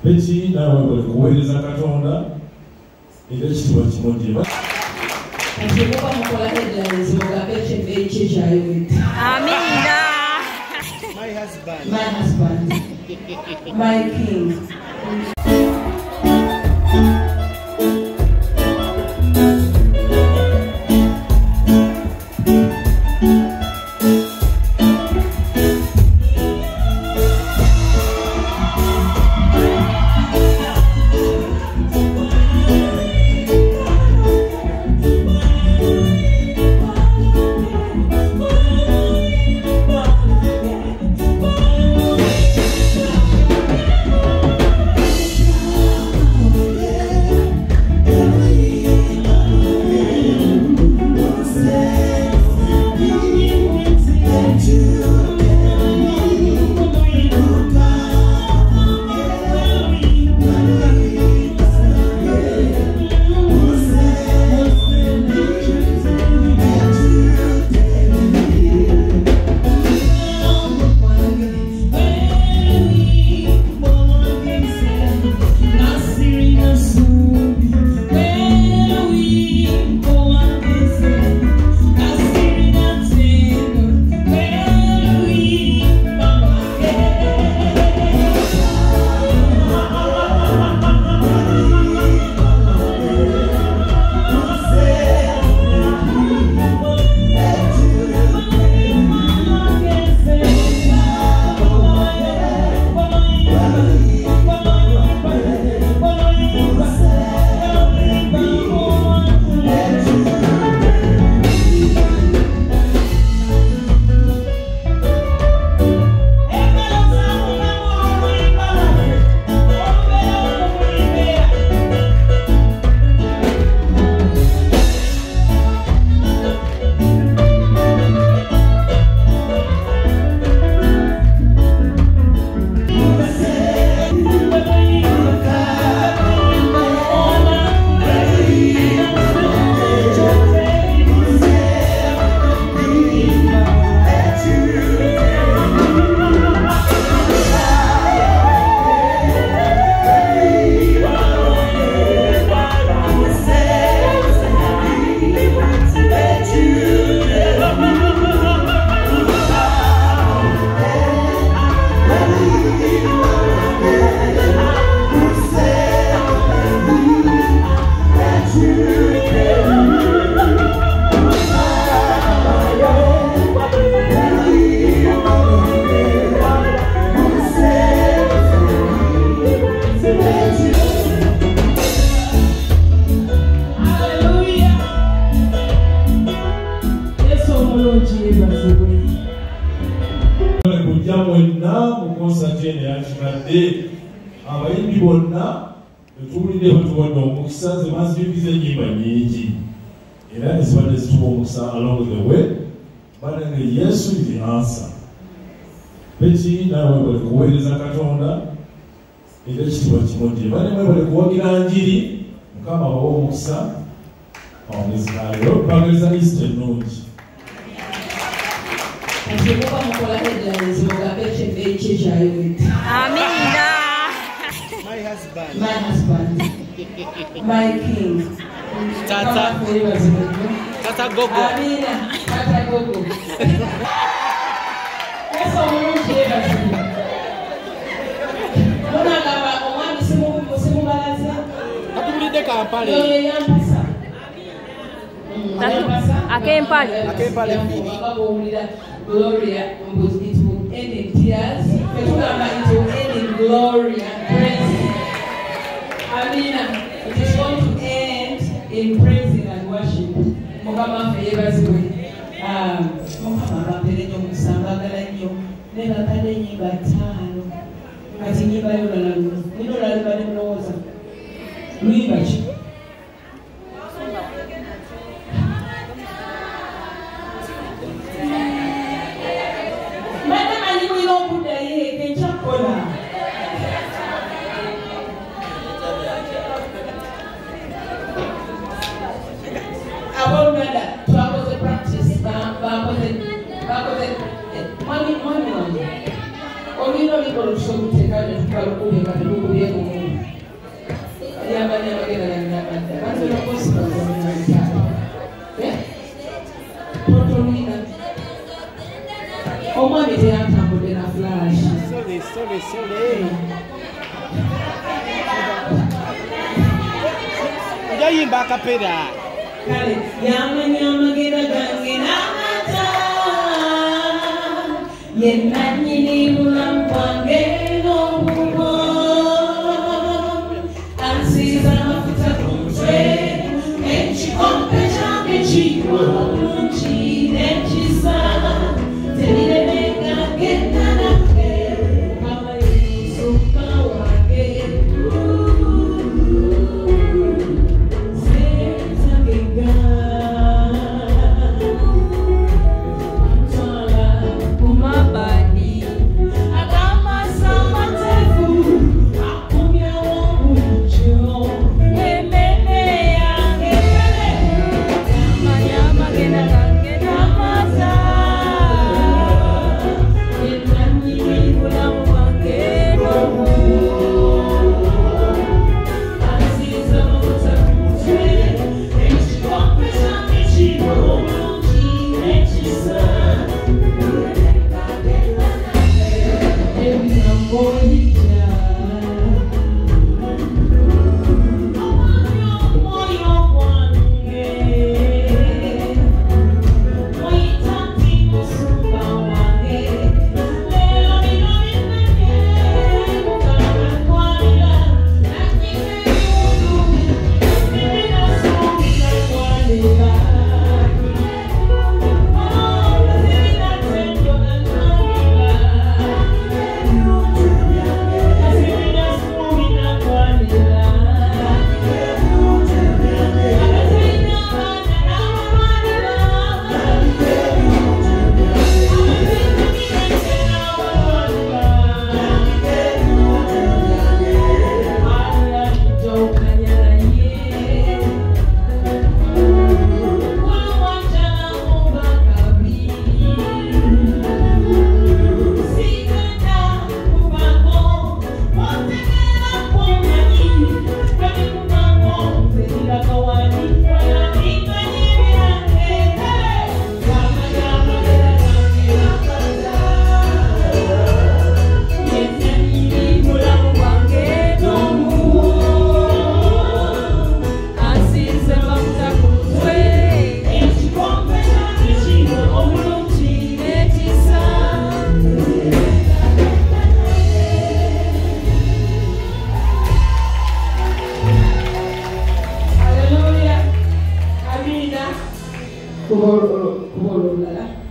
Beki nawe bali kuweereza Katonda era ekitiibwa kimudde. Akimuka mukola headlines mugambe ekyo kyayogedde. Amina. My husband. My king. Abayimbi bonna betuwulidde batuwadde omukisa ze bazijukiza ennyimba nnyingi era ezibadde zituwa omukisa along the way bale nga Yesu is the answer. Beki nawe bali kuweereza Katonda era ekitiibwa kimudde. Bale bali kuwagira njiri Mukama bawa omukisa awamizikaaliro bagaliza Easter ennungi. Akimuka mukola headlines mugambe ekyo kyayogedde. Amina. My husband. My king. Tata Gogo. Amina. Tata Gogo. Yesu omulungi yeebazibwe. Munagamba omwami simubalaze. Atulidde Kampala. Yampasa. Akempale. Gloria, it will end in tears. It will end in glory and praise. Amina. It is going to end in praising and worship. Mukama yeebazibwe. Mukama bampere nnyo musambagala nnyo. Ne bakadde ennyimba 5. Kati ennyimba y'olala luno. Nino olala libadde mulowooza. Luyimba ki? Money. Only no people show me take out the yayimba akapera kale yamanyamagera gange n'amata yennannyini bulamu bwange n'obumo ansiiza amafuta ku mutwe ekikompe kyange kiwa bulungi n'ekisa teriremenga genda naffe amayinsuka wange Kubolo